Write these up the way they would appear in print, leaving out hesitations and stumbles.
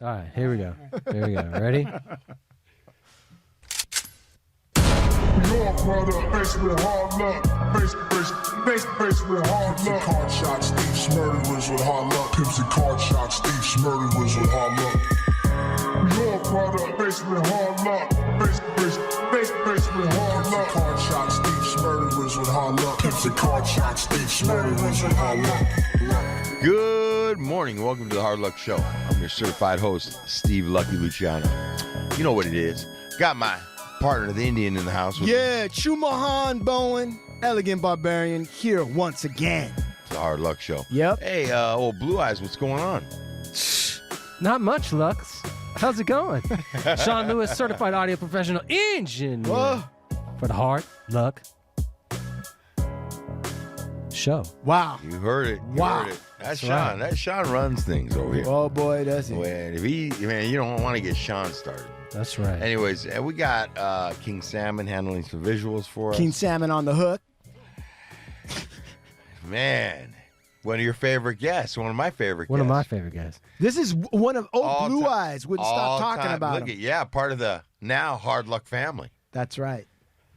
All right, here we go. Here we go. Ready? Your product, faced with hard luck. Faced with hard luck. Card shots, thieves, murderers with hard luck. Pimps and card shots, thieves, murderers with hard luck. Your product, faced with hard luck. Faced with hard luck. Card shots, thieves, murderers with hard luck. Pimps and card shots, thieves, murderers with hard luck. Good morning. Welcome to the Hard Luck Show. I'm your certified host, Steve Lucky Luciano. You know what it is. Got my partner, the Indian, in the house. With Yeah, Chumahan Bowen, elegant barbarian, here once again. the Hard Luck Show. Yep. Hey, old Blue Eyes, what's going on? Not much, Lux. How's it going? Sean Lewis, certified audio professional engineer Whoa. for the Hard Luck Show. Wow. You heard it. You Wow. heard it. That's That's Sean. right. That Sean runs things over here. Oh boy, does he. Man, you don't want to get Sean started. That's right. Anyways, we got King Salmon handling some visuals for us. King Salmon on the hook. Man, one of your favorite guests. One of my favorite One guests. of my favorite guys. This is one of All Blue ti- Eyes. Wouldn't stop all talking time. about Look him. at, yeah, part of the now Hard Luck family. That's right.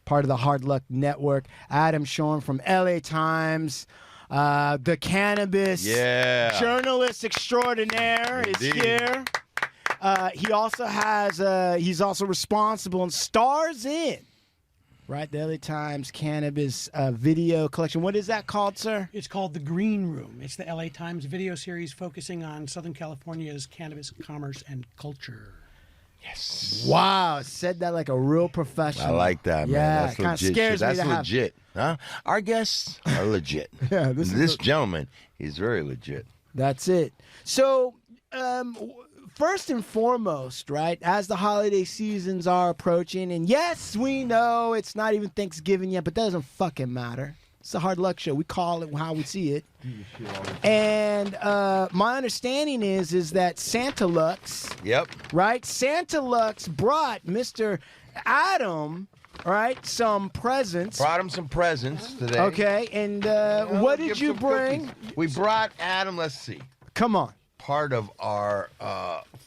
Part of the Hard Luck Network. Adam Tschorn from LA Times. The cannabis journalist extraordinaire is Indeed. here. He also has, he's also responsible and stars in, right, the LA Times Cannabis video collection. What is that called, sir? It's called The Green Room. It's the LA Times video series focusing on Southern California's cannabis commerce and culture. Yes. Wow, said that like a real professional. I like that, man. Yeah, That's it kinda legit. scares me That's to have- legit. Huh? Our guests are legit. Yeah, this gentleman, he's very legit. That's it. So, first and foremost, right, as the holiday seasons are approaching, and yes, we know it's not even Thanksgiving yet, but that doesn't fucking matter. It's the Hard Luck Show. We call it how we see it. And my understanding is that Santa Lux, Yep. right, Santa Lux brought Mr. Adam, right, some presents. Brought him some presents today. Okay, and Yeah, what give did you some bring? cookies. We brought Adam, let's see, Come on. part of our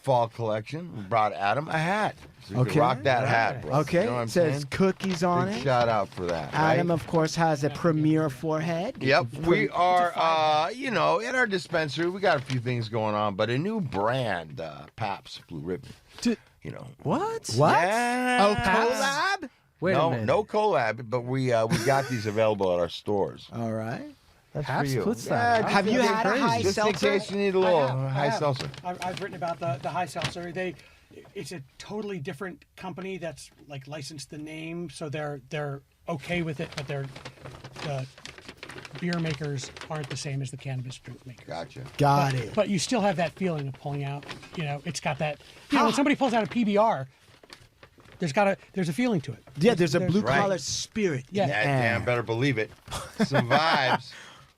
fall collection. We brought Adam a hat. So you Okay. can rock that hat, bro. Okay, You know what I'm it says saying? cookies on Big it. shout out for that. Adam, right? of course, has a premier forehead. Yep, we are, at our dispensary, we got a few things going on, but a new brand, Pabst Blue Ribbon. What? What? Yeah. Oh, collab? Wait a minute. No collab, but we got these available at our stores. All right. That's Pabst for you. puts that out. Have you had a high Just seltzer? in case you need a little I high have. seltzer. I've written about the high seltzer. It's a totally different company that's like licensed the name, so they're okay with it, but the beer makers aren't the same as the cannabis drink makers. Gotcha. Got it. But you still have that feeling of pulling out. It's got that. When somebody pulls out a PBR, there's a feeling to it. Yeah, there's a blue right. collar spirit. Yeah. in the Yeah, air. damn, better believe it. Some Vibes.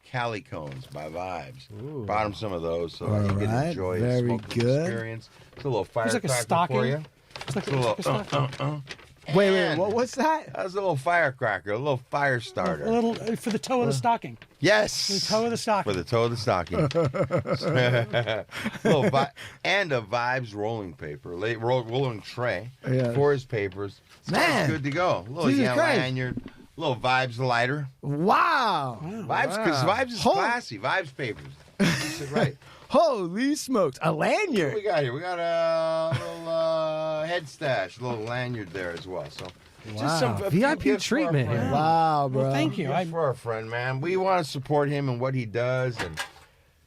Cali cones by Vibes. Brought them some of those so All you can right, enjoy very the smoking good. experience. It's a little It's like a firecracker stocking. for you. It's like It's a little, it's like a stocking. Wait, And what was that? That's a little firecracker, a little fire starter. A little for the toe of the stocking. Yes. The toe of the stocking. For the toe of the stocking. And a Vibes rolling paper, rolling tray Yeah. for his papers. So Man. it's good to go. A little Jesus Christ. lanyard, a little Vibes lighter. Wow. Vibes, because Vibes is classy. Vibes papers. Keeps it right. Holy smokes. A What lanyard. we got here? We got a little head stash, a little lanyard there as well. So just some a few VIP gifts for our treatment friend. here. Wow, bro. Well, thank you. Gifts for our friend, man. We want to support him and what he does, and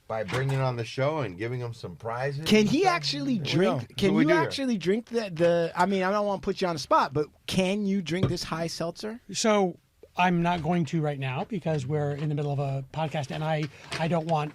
by bringing on the show and giving him some prizes. Can and he stuff. actually There we drink? go. That's Can what we you do here. actually drink the? I mean, I don't want to put you on the spot, but can you drink this high seltzer? So I'm not going to right now because we're in the middle of a podcast, and I don't want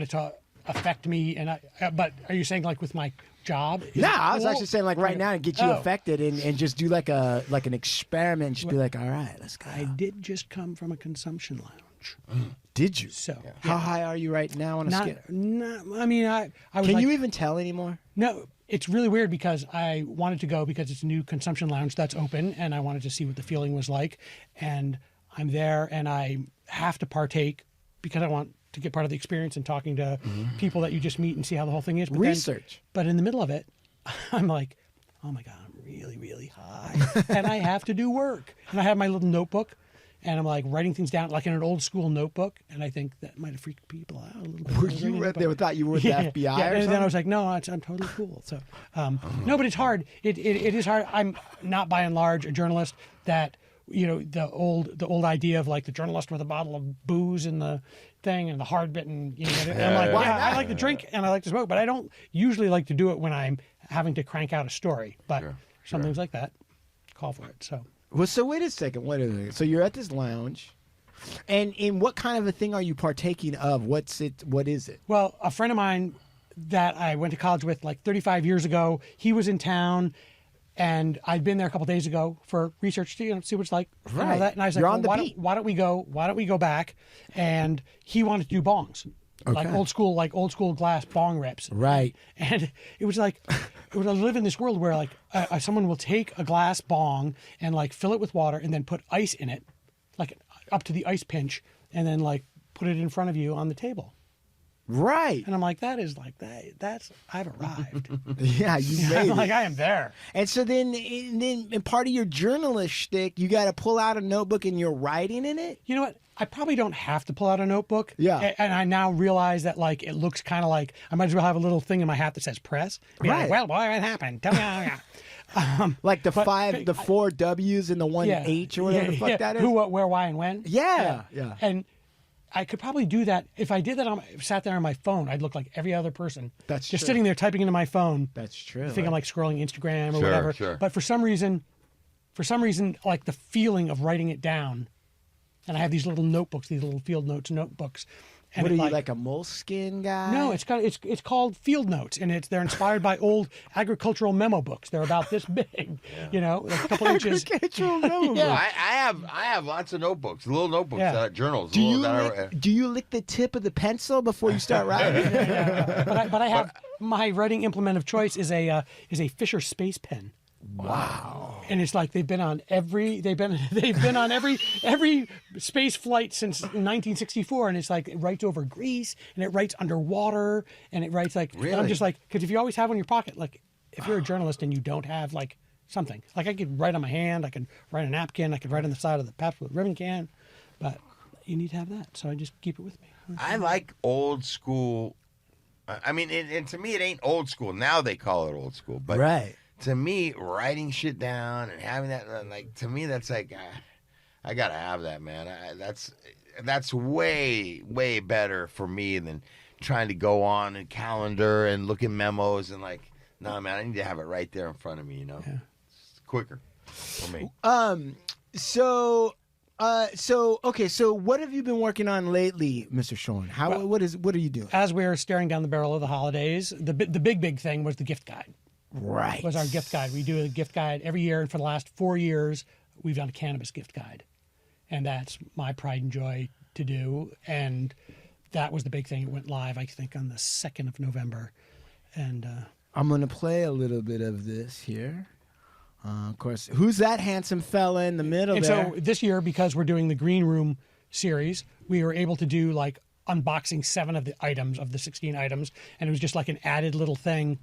it to affect me. And but are you saying like with my job? Is No, it I was cool? actually saying like right now to get you Oh. affected and just do like an experiment. Just be like, all right, let's go. I did just come from a consumption lounge, Did you? so How high are you right now on a scale? I mean, I was Can like, you even tell anymore? No, it's really weird because I wanted to go because it's a new consumption lounge that's open, and I wanted to see what the feeling was like. And I'm there, and I have to partake because I want to get part of the experience and talking to people that you just meet and see how the whole thing is. But Research. But in the middle of it, I'm like, oh my God, I'm really, really high. And I have to do work. And I have my little notebook. And I'm like writing things down like in an old school notebook. And I think that might have freaked people out a little bit. Were you right there? Thought you were the FBI or and something? then I was like, no, I'm totally cool. So, no, but it's hard. It is hard. I'm not by and large a journalist that, the old idea of like the journalist with a bottle of booze in the thing and the hard bitten. I'm like, I like to drink and I like to smoke, but I don't usually like to do it when I'm having to crank out a story. But some things like that call for it. So. Well, so wait a second. So you're at this lounge, and in what kind of a thing are you partaking of? What is it? Well, a friend of mine that I went to college with like 35 years ago, he was in town, and I'd been there a couple days ago for research to see what it's like. Right. And, and I was like, You're on the beat. why don't we go back? And he wanted to do bongs. Like old school glass bong rips. Right. And it was like, I live in this world where like someone will take a glass bong and like fill it with water and then put ice in it, like up to the ice pinch, and then like put it in front of you on the table. Right. And I'm like, that's I've arrived. Yeah, you made it. Like I am there. And so then in part of your journalist shtick, you got to pull out a notebook and you're writing in it? You know what? I probably don't have to pull out a notebook. Yeah. And I now realize that like it looks kind of like I might as well have a little thing in my hat that says press. Be Right. Like, well, boy, what happened? Tell me how. Like the 4 W's and the 1 H or whatever the fuck that is? Who, what, where, why, and when. Yeah. And I could probably do that. If I did that, sat there on my phone, I'd look like every other person. That's just true. sitting there typing into my phone. That's true. I think I'm like scrolling Instagram or Sure, whatever. sure. But for some reason, like the feeling of writing it down, and I have these little notebooks, these little field notes notebooks. And What are it, you, like a moleskin guy? No, it's called field notes, and they're inspired by old agricultural memo books. They're about this big, like a couple inches. Agricultural memo Yeah. book. I have lots of notebooks, little notebooks, Yeah. journals. Do little you lick the tip of the pencil before you start writing? But I have my writing implement of choice is a Fisher Space Pen. Wow. And it's like they've been on every space flight since 1964, and it's like it writes over grease and it writes underwater and it writes like Really? and I'm just like, because if you always have one in your pocket, like if you're a journalist and you don't have like something, like I could write on my hand, I could write on a napkin, I could write on the side of the Pabst Blue Ribbon can, but you need to have that, so I just keep it with me. I like old school. I mean, and to me, it ain't old school. Now they call it old school, but Right. to me, writing shit down and having that, like, to me, that's like, I gotta have that, man. That's way, way better for me than trying to go on a calendar and look at memos and like, nah, man, I need to have it right there in front of me, Yeah. It's quicker for me. So what have you been working on lately, Mr. Tschorn? What are you doing? As we're staring down the barrel of the holidays, the big thing was the gift guide. Right. Was our gift guide. We do a gift guide every year, and for the last 4 years, we've done a cannabis gift guide. And that's my pride and joy to do. And that was the big thing. It went live, I think, on the 2nd of November. And I'm going to play a little bit of this here. Of course, who's that handsome fella in the middle and there? so this year, because we're doing the Green Room series, we were able to do like unboxing 7 of the items of the 16 items. And it was just like an added little thing,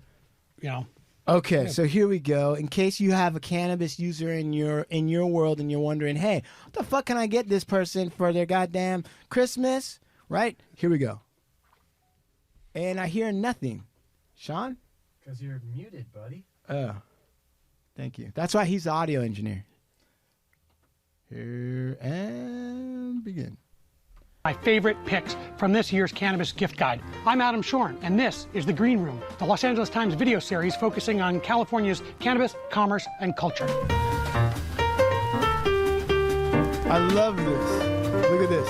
Okay, so here we go. In case you have a cannabis user in your world and you're wondering, hey, what the fuck can I get this person for their goddamn Christmas? Right? Here we go. And I hear nothing. Sean? Because you're muted, buddy. Oh. Thank you. That's why he's the audio engineer. Here and begin. my favorite picks from this year's cannabis gift guide. I'm Adam Tschorn, and this is The Green Room, the Los Angeles Times video series focusing on California's cannabis, commerce, and culture. I love this. Look at this.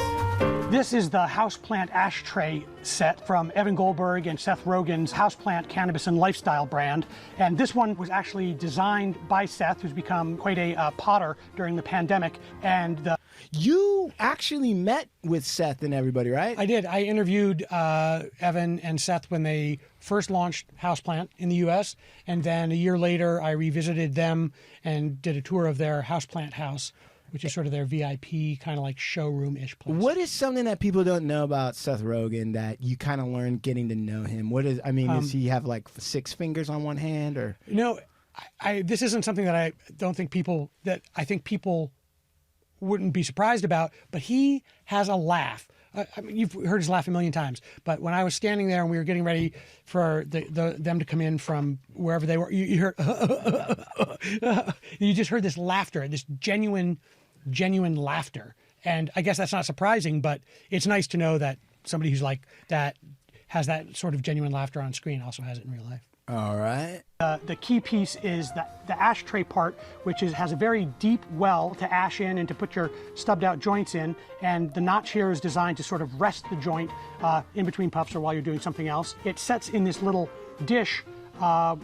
This is the houseplant ashtray set from Evan Goldberg and Seth Rogen's Houseplant Cannabis and Lifestyle brand. And this one was actually designed by Seth, who's become quite a potter during the pandemic. And You actually met with Seth and everybody, right? I did. I interviewed Evan and Seth when they first launched Houseplant in the U.S. And then a year later, I revisited them and did a tour of their Houseplant house. which is sort of their VIP kind of like showroom-ish place. What is something that people don't know about Seth Rogen that you kind of learn getting to know him? What is? I mean, does he have like 6 fingers on one hand, or? No, this isn't something that I think people wouldn't be surprised about. But he has a laugh. I mean, you've heard his laugh a million times. But when I was standing there and we were getting ready for them to come in from wherever they were, you heard, you just heard this laughter, this genuine laughter. And I guess that's not surprising, but it's nice to know that somebody who's like that has that sort of genuine laughter on screen also has it in real life. All right. The key piece is the ashtray part, which has a very deep well to ash in and to put your stubbed out joints in. And the notch here is designed to sort of rest the joint in between puffs or while you're doing something else. It sets in this little dish,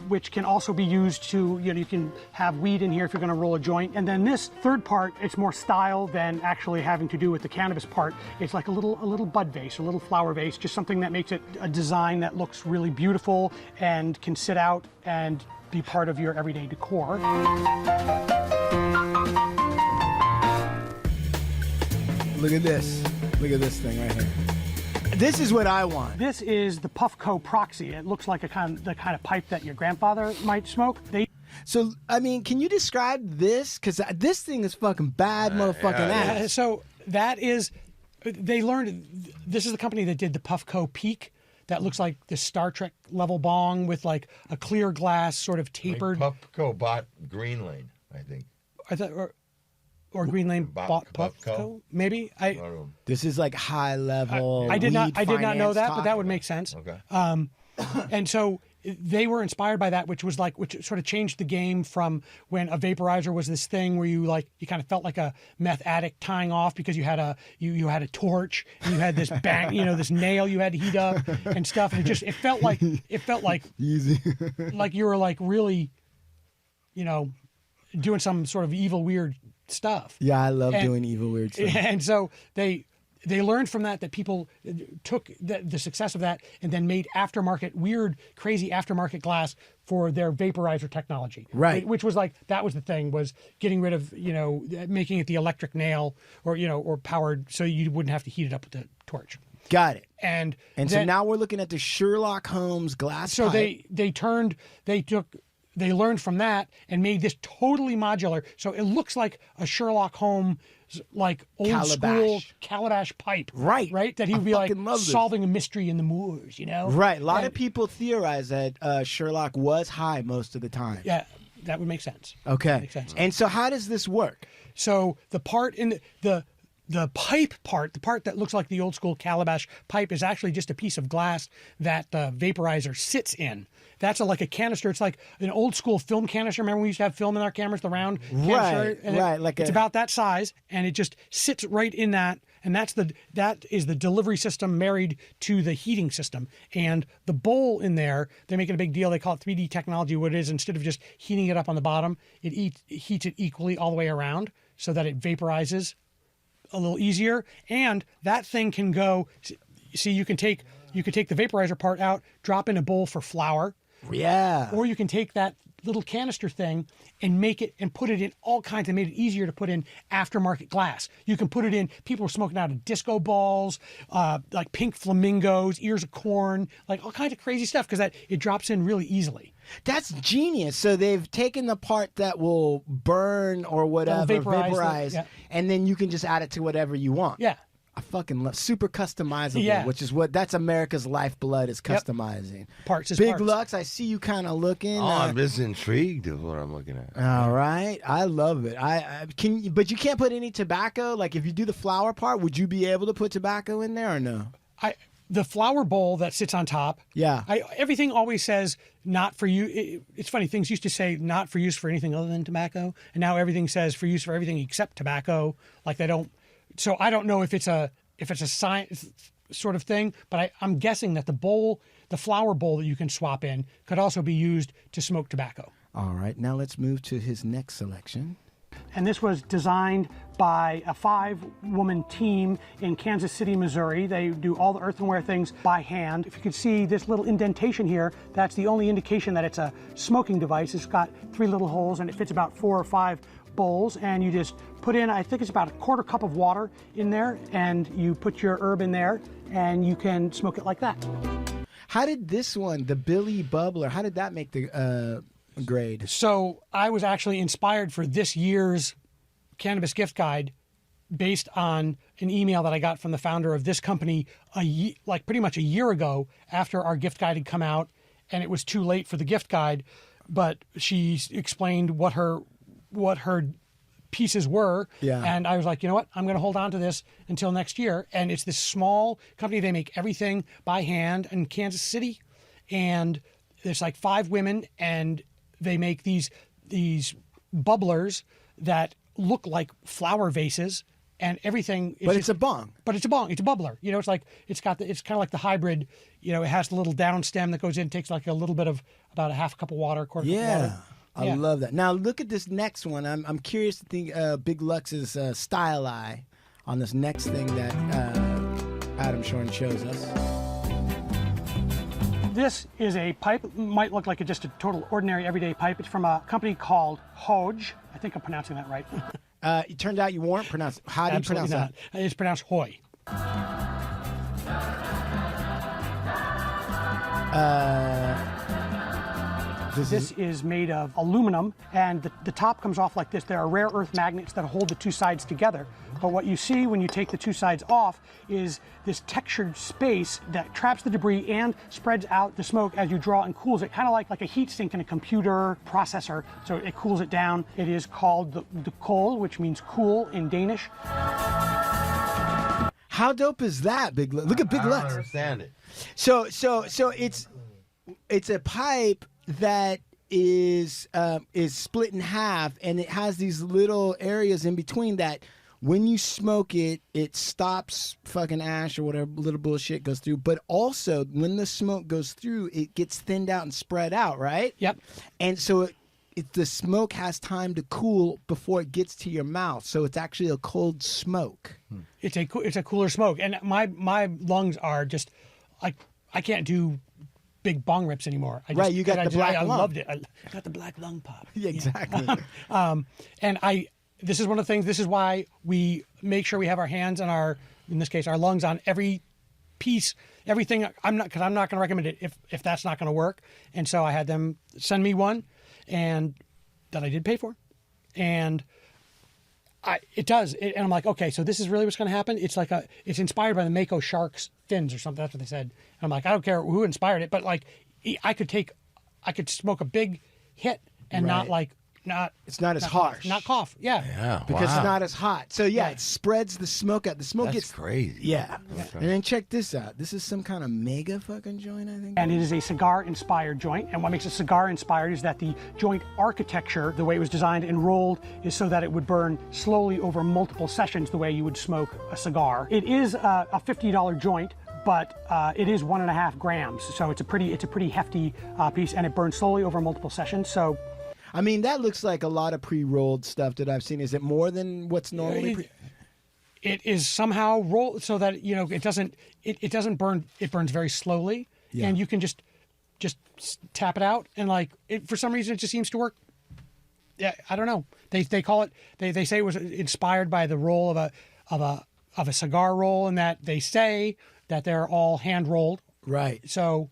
which can also be used to, you can have weed in here if you're going to roll a joint. And then this third part, it's more style than actually having to do with the cannabis part. It's like a little bud vase, a little flower vase, just something that makes it a design that looks really beautiful and can sit out and be part of your everyday decor. Look at this. Look at this thing right here. This is what I want. This is the Puffco Proxy. It looks like the kind of pipe that your grandfather might smoke. So, I mean, can you describe this? Because this thing is fucking bad motherfucking ass. So that is, they learned, this is the company that did the Puffco Peak. That looks like the Star Trek level bong with like a clear glass sort of tapered. Puffco bought Green Lane, I think. I thought, or Green Lane bought Puffco, maybe. This is like high level. I did not know that, talk. but that would make sense. Okay. And so they were inspired by that, which sort of changed the game from when a vaporizer was this thing where you kind of felt like a meth addict tying off because you had a torch and you had this bang, this nail you had to heat up and stuff. And it felt like easy, like you were like really, doing some sort of evil, weird stuff. Yeah, I love doing evil, weird stuff. And so they learned from that people took the success of that and then made weird, crazy aftermarket glass for their vaporizer technology. Right. Which was that was the thing, was getting rid of, making it the electric nail or powered so you wouldn't have to heat it up with the torch. Got it. And so now we're looking at the Sherlock Holmes glass so pipe. They learned from that and made this totally modular. So it looks like a Sherlock Holmes, like old school calabash pipe. Right. Right? That he would be like solving a mystery in the moors, Right. A lot of people theorize that Sherlock was high most of the time. Yeah, that would make sense. Okay. Makes sense. And so how does this work? So the part in the pipe part, the part that looks like the old school calabash pipe, is actually just a piece of glass that the vaporizer sits in. That's like a canister. It's like an old school film canister. Remember we used to have film in our cameras, the round canister? Right. It's about that size, and it just sits right in that. And that is the delivery system married to the heating system. And the bowl in there, they're making a big deal. They call it 3D technology. What it is, instead of just heating it up on the bottom, it heats it equally all the way around so that it vaporizes a little easier. And that thing can go. See, you can take the vaporizer part out, drop in a bowl for flour. Yeah. Or you can take that little canister thing and make it and put it in all kinds. They made it easier to put in aftermarket glass. You can put it in. People were smoking out of disco balls, like pink flamingos, ears of corn, like all kinds of crazy stuff because it drops in really easily. That's genius. So they've taken the part that will burn or whatever, vaporize, and then you can just add it to whatever you want. Yeah. I fucking love super customizable, which is that's America's lifeblood is customizing. Parts is Big parts. Lux, I see you kind of looking. I'm just intrigued of what I'm looking at. All right, I love it. But you can't put any tobacco. Like if you do the flower part, would you be able to put tobacco in there or no? The flower bowl that sits on top. Yeah. Everything always says not for you. It's funny. Things used to say not for use for anything other than tobacco, and now everything says for use for everything except tobacco. Like they don't. So I don't know if it's a science sort of thing, but I'm guessing that the flower bowl that you can swap in could also be used to smoke tobacco. All right, now let's move to his next selection. And this was designed by a 5-woman team in Kansas City, Missouri. They do all the earthenware things by hand. If you could see this little indentation here, that's the only indication that it's a smoking device. It's got 3 little holes and it fits about 4 or 5 bowls, and you just put in, I think it's about a quarter cup of water in there, and you put your herb in there, and you can smoke it like that. How did this one, the Billy Bubbler, how did that make the grade? So I was actually inspired for this year's cannabis gift guide based on an email that I got from the founder of this company like pretty much a year ago after our gift guide had come out, and it was too late for the gift guide, but she explained what her pieces were. Yeah. And I was like, you know what? I'm going to hold on to this until next year. And it's this small company. They make everything by hand in Kansas City. And there's like 5 women, and they make these bubblers that look like flower vases and everything. But it's a bong. But it's a bong. It's a bubbler. You know, it's kind of like the hybrid. You know, it has the little down stem that goes in. Takes like a little bit of about a half cup of water, quarter cup of water. I love that. Now look at this next one. I'm curious to think Big Lux's style eye on this next thing that Adam Tschorn shows us. This is a pipe. It might look like just a total ordinary everyday pipe. It's from a company called Hoj. I think I'm pronouncing that right. It turned out you weren't pronouncing. How do you pronounce not. that? It's pronounced Hoy. This is made of aluminum, and the top comes off like this. There are rare earth magnets that hold the two sides together. But what you see when you take the two sides off is this textured space that traps the debris and spreads out the smoke as you draw and cools it, kind of like a heat sink in a computer processor. So it cools it down. It is called the kohl, which means cool in Danish. How dope is that, Big Lux? Look at Big I don't Lux. understand it. So it's a pipe that is split in half, and it has these little areas in between that when you smoke it, it stops fucking ash or whatever little bullshit goes through. But also, when the smoke goes through, it gets thinned out and spread out, right? Yep. And so the smoke has time to cool before it gets to your mouth. So it's actually a cold smoke. It's a cooler smoke, and my lungs are just like I can't do big bong rips anymore. Right, you got the black lung. I loved it. I got the black lung pop. Yeah, exactly. And this is one of the things. This is why we make sure we have our hands and in this case, our lungs on every piece, everything. Because I'm not going to recommend it if that's not going to work. And so I had them send me one, and that I did pay for, and it does. And I'm like, okay, so this is really what's going to happen. It's inspired by the Mako sharks' fins or something. That's what they said. And I'm like, I don't care who inspired it, but like, I could smoke a big hit and It's not as harsh. Not cough. Yeah. Yeah, Because wow. it's not as hot. So yeah, it spreads the smoke out. The smoke That's gets crazy. Yeah. Okay. And then check this out. This is some kind of mega fucking joint, I think. And it is a cigar-inspired joint. And what makes it cigar-inspired is that the joint architecture, the way it was designed and rolled, is so that it would burn slowly over multiple sessions the way you would smoke a cigar. It is a $50 joint, but it is 1.5 grams. So it's a pretty hefty piece, and it burns slowly over multiple sessions. So I mean, that looks like a lot of pre-rolled stuff that I've seen. Is it more than what's normally? It is somehow rolled so that it doesn't burn. It burns very slowly, and you can just tap it out, and for some reason it just seems to work. Yeah, I don't know. They call it. They say it was inspired by the roll of a cigar roll, and that they say that they're all hand rolled. Right. So.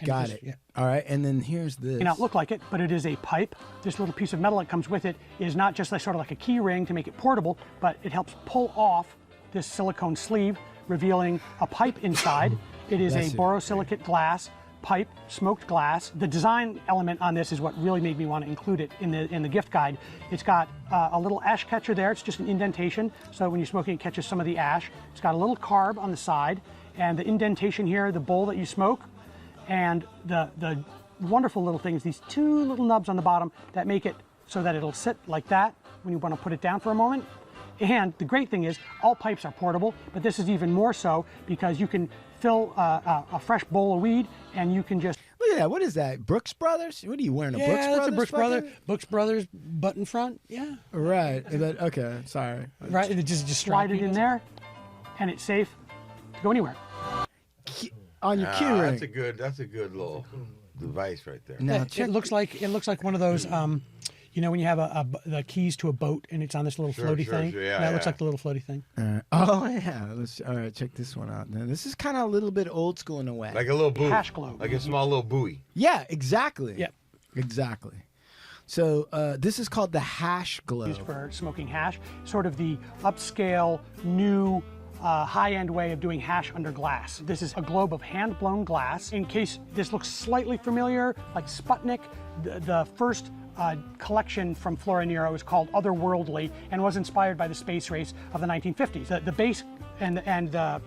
Got it. Yeah. All right, and then here's this. It may not look like it, but it is a pipe. This little piece of metal that comes with it is not just sort of like a key ring to make it portable, but it helps pull off this silicone sleeve, revealing a pipe inside. It is a borosilicate glass pipe, smoked glass. The design element on this is what really made me want to include it in the gift guide. It's got a little ash catcher there. It's just an indentation, so when you're smoking, it catches some of the ash. It's got a little carb on the side, and the indentation here, the bowl that you smoke, and the wonderful little things, these 2 little nubs on the bottom that make it so that it'll sit like that when you want to put it down for a moment. And the great thing is all pipes are portable, but this is even more so because you can fill a fresh bowl of weed and you can just... Look at that. What is that? Brooks Brothers? What are you wearing? A Brooks Brothers? That's a Brooks fucking- Brothers. Brooks Brothers button front. Yeah. Right. Okay, sorry. Right. It just slide it in there, and it's safe to go anywhere. On your key ring. That's a good little device right there. Now, It looks like one of those, You know when you have the keys to a boat and it's on this little floaty thing? Yeah, that looks like the little floaty thing. Oh yeah, all right, check this one out. Now, this is kind of a little bit old school in a way. Like a little buoy. Hash globe. Like a small little buoy. Yeah, exactly. Yep. Exactly. So this is called the hash globe. Used for smoking hash, sort of the upscale, new, high-end way of doing hash under glass. This is a globe of hand-blown glass. In case this looks slightly familiar, like Sputnik, the first collection from Flora Nero is called Otherworldly and was inspired by the space race of the 1950s. The base and the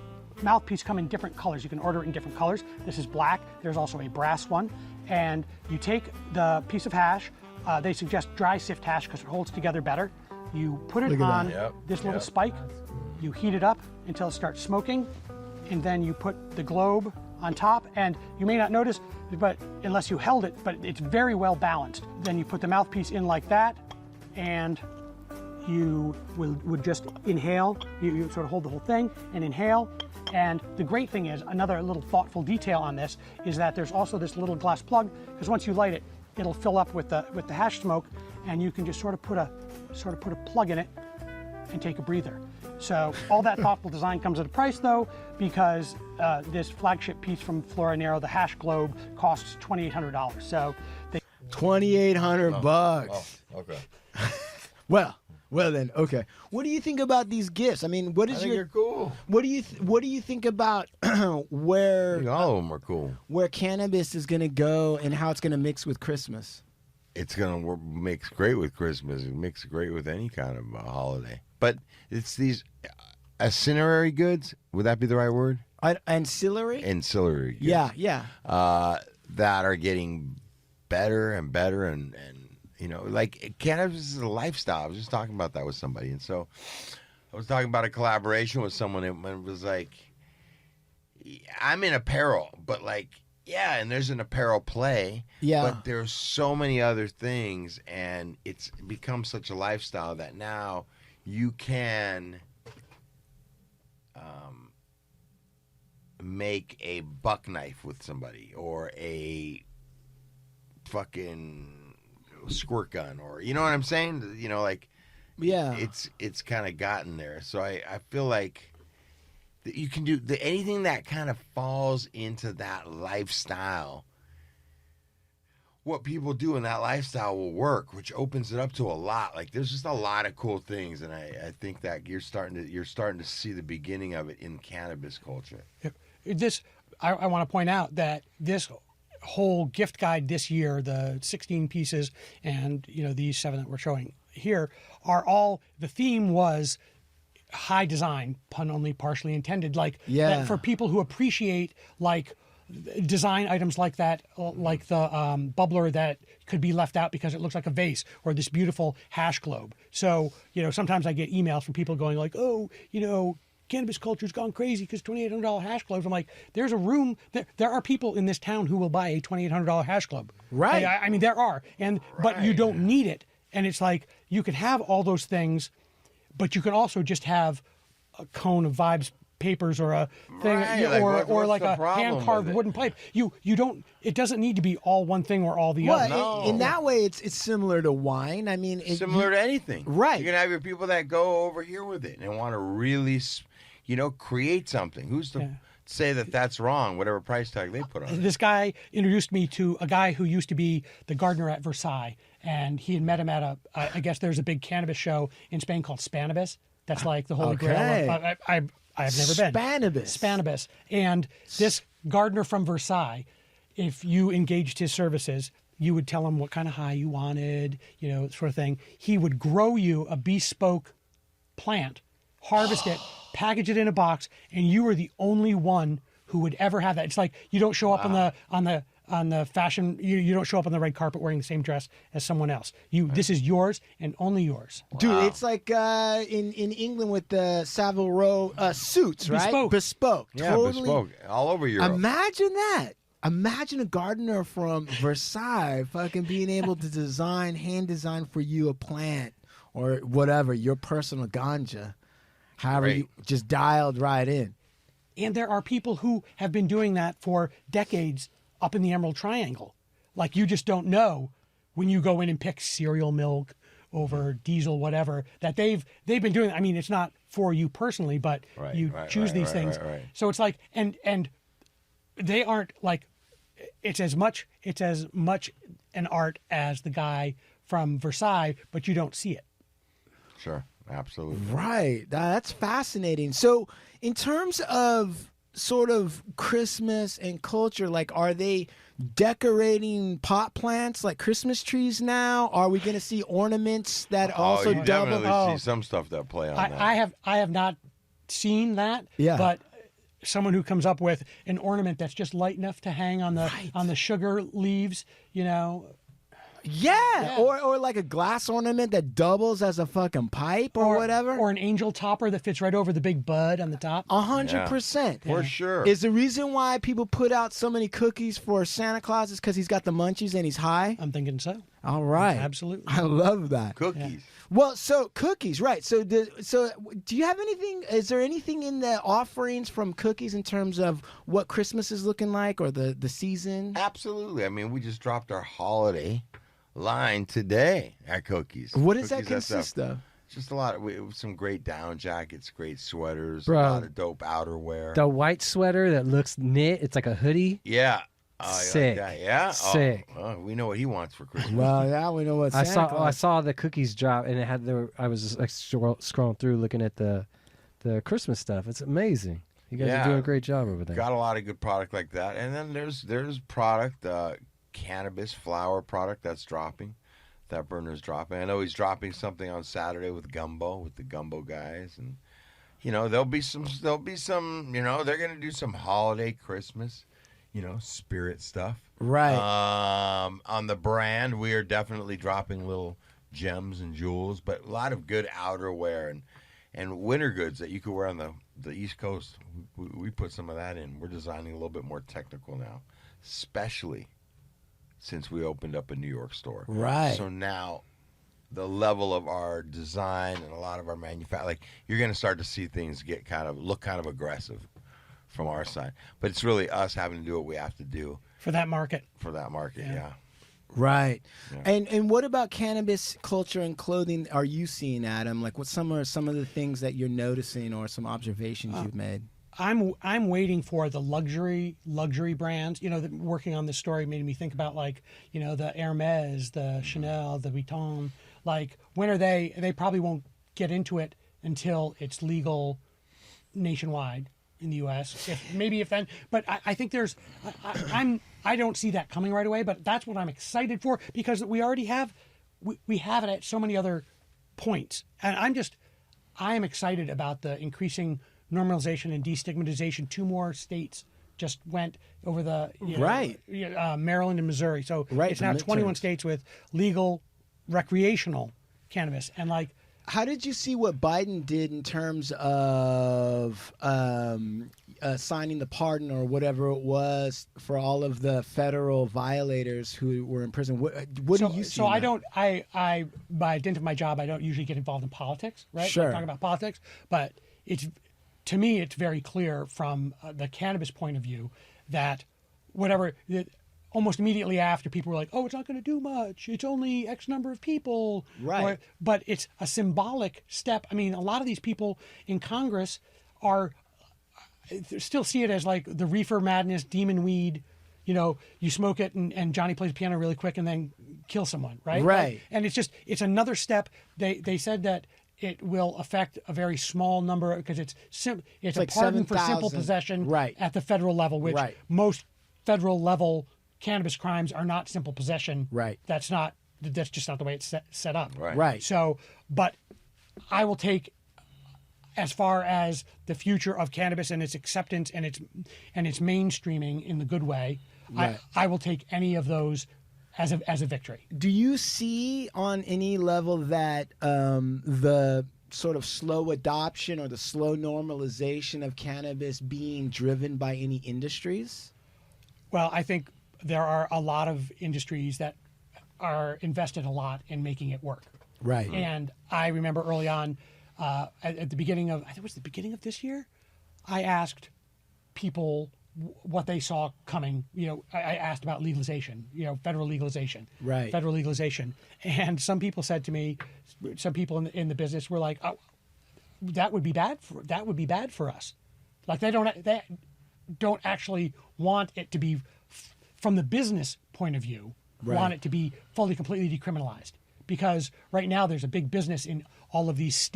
mouthpiece come in different colors. You can order it in different colors. This is black. There's also a brass one. And you take the piece of hash. They suggest dry sift hash because it holds together better. You put it on this little spike. You heat it up until it starts smoking. And then you put the globe on top. And you may not notice, but unless you held it, but it's very well balanced. Then you put the mouthpiece in like that. And you would just inhale. You sort of hold the whole thing and inhale. And the great thing is, another little thoughtful detail on this is that there's also this little glass plug, because once you light it, it'll fill up with the hash smoke, and you can just sort of put a plug in it and take a breather. So all that thoughtful design comes at a price, though, because this flagship piece from Flora Nero, the hash globe, costs $2,800. So they $2,800. Oh, okay. Well then, okay. What do you think about these gifts? I mean, what is I think you're cool. What do you think about where I think all of them are cool. where cannabis is going to go and how it's going to mix with Christmas? It's going to mix great with Christmas. It mixes great with any kind of holiday. But it's these ancillary goods. Would that be the right word? Ancillary? Ancillary goods. Yeah. That are getting better and better and you know, like cannabis is a lifestyle. I was just talking about that with somebody. And so I was talking about a collaboration with someone and it was like, I'm in apparel, but like, yeah, and there's an apparel play. Yeah. But there's so many other things and it's become such a lifestyle that now you can make a buck knife with somebody or a fucking squirt gun, or you know what I'm saying? You know, like, Yeah. It's kind of gotten there. So I feel like that you can do anything that kind of falls into that lifestyle. What people do in that lifestyle will work, which opens it up to a lot. Like there's just a lot of cool things, and I think that you're starting to see the beginning of it in cannabis culture. I want to point out that this whole gift guide this year, the 16 pieces and these 7 that we're showing here, are all, the theme was high design, pun only partially intended, like that for people who appreciate like design items like that, like the bubbler that could be left out because it looks like a vase, or this beautiful hash globe. So sometimes I get emails from people going like, oh, cannabis culture's gone crazy because $2,800 hash globes. I'm like, there's a room. There are people in this town who will buy a $2,800 hash globe. Right. I mean, there are, but you don't need it. And it's like you can have all those things, but you can also just have a cone of Vibes papers or a thing, or like a hand carved wooden pipe. You don't. It doesn't need to be all one thing or all the other. No. In that way, it's similar to wine. I mean, Similar to anything, right? You can have your people that go over here with it and want to really, create something. Who's to say that that's wrong? Whatever price tag they put on it. This guy introduced me to a guy who used to be the gardener at Versailles, and he had met him at I guess there's a big cannabis show in Spain called Spanibus. That's like the holy grail. I've never been. Spanibus. And this gardener from Versailles, if you engaged his services, you would tell him what kind of high you wanted, sort of thing. He would grow you a bespoke plant, harvest it, package it in a box, and you were the only one who would ever have that. It's like you don't show up on the fashion, you don't show up on the red carpet wearing the same dress as someone else. This is yours and only yours. Dude, it's like in England with the Savile Row suits, right? Bespoke. Yeah, totally. bespoke. All over Europe. Imagine that. Imagine a gardener from Versailles fucking being able to hand design for you a plant or whatever, your personal ganja. However, you just dialed right in. And there are people who have been doing that for decades up in the Emerald Triangle. Like, you just don't know when you go in and pick cereal milk over diesel, whatever, that they've been doing. I mean, it's not for you personally, but you choose these things. Right. So it's like, and they aren't like, it's as much an art as the guy from Versailles, but you don't see it. Sure, absolutely. Right. That's fascinating. So, in terms of sort of Christmas and culture, like, are they decorating pot plants like Christmas trees now? Are we going to see ornaments that also you double? definitely see some stuff that play on that. I have not seen that. Yeah. But someone who comes up with an ornament that's just light enough to hang on the sugar leaves, you know. Yeah. Or like a glass ornament that doubles as a fucking pipe or whatever. Or an angel topper that fits right over the big bud on the top. 100%. For sure. Is the reason why people put out so many cookies for Santa Claus is because he's got the munchies and he's high? I'm thinking so. All right. Absolutely. I love that. Cookies. Well, so cookies, right? So, do you have anything? Is there anything in the offerings from cookies in terms of what Christmas is looking like or the season? Absolutely. I mean, we just dropped our holiday line today at Cookies. What does that Cookies consist of? Just a lot of some great down jackets, great sweaters, Bro. a lot of dope outerwear. The white sweater that looks knit. It's like a hoodie. Yeah. Oh, you Sick. like that? Yeah. Sick. Oh, we know what he wants for Christmas. Well, yeah, we know what I Santa Claus. I saw the cookies drop, and it had I was just like scrolling through, looking at the Christmas stuff. It's amazing. You guys are doing a great job over there. Got a lot of good product like that, and then there's product, cannabis flower product that's dropping. That burner's dropping. I know he's dropping something on Saturday with the Gumbo guys, and there'll be some. They're gonna do some holiday Christmas, spirit stuff. Right. On the brand, we are definitely dropping little gems and jewels, but a lot of good outerwear and winter goods that you could wear on the East Coast. We put some of that in. We're designing a little bit more technical now, especially since we opened up a New York store. Right. So now the level of our design and a lot of our manufacturing, you're going to start to see things look kind of aggressive from our side. But it's really us having to do what we have to do For that market. yeah. Right. Yeah. And what about cannabis culture and clothing are you seeing, Adam? Like, what some are some of the things that you're noticing or some observations you've made? I'm waiting for the luxury brands. Working on this story made me think about the Hermes, the Chanel, the Vuitton. Like, when are they? They probably won't get into it until it's legal nationwide in the U.S. If then. But I think I don't see that coming right away. But that's what I'm excited for, because we already have we have it at so many other points, and I am excited about the increasing normalization and destigmatization. 2 more states just went over the Maryland and Missouri. So it's now 21 states with legal recreational cannabis. And how did you see what Biden did in terms of signing the pardon or whatever it was for all of the federal violators who were in prison? What do you see? So I by dint of my job, I don't usually get involved in politics, right? Sure. I'm talking about politics, but to me, it's very clear from the cannabis point of view that almost immediately after, people were like, oh, it's not going to do much. It's only X number of people. Right. But it's a symbolic step. I mean, a lot of these people in Congress still see it as like the reefer madness, demon weed. You smoke it and Johnny plays piano really quick and then kill someone, right? Right. And it's another step. They said that it will affect a very small number because it's a like pardon for 7,000. simple possession Right. at the federal level, which most federal level cannabis crimes are not simple possession. Right. That's just not the way it's set up. Right. So, but I will take, as far as the future of cannabis and its acceptance and its mainstreaming in the good way, Right. I will take any of those as a victory. Do you see on any level that the sort of slow adoption or the slow normalization of cannabis being driven by any industries? Well, I think there are a lot of industries that are invested a lot in making it work. Right. And I remember early on, at the beginning of, I think it was the beginning of this year, I asked people what they saw coming. I asked about legalization, federal legalization, Right. Federal legalization, and some people said to me, some people in the business were like, "Oh, that would be bad for us." Like they don't actually want it to be, from the business point of view, want it to be fully, completely decriminalized, because right now there's a big business in all of these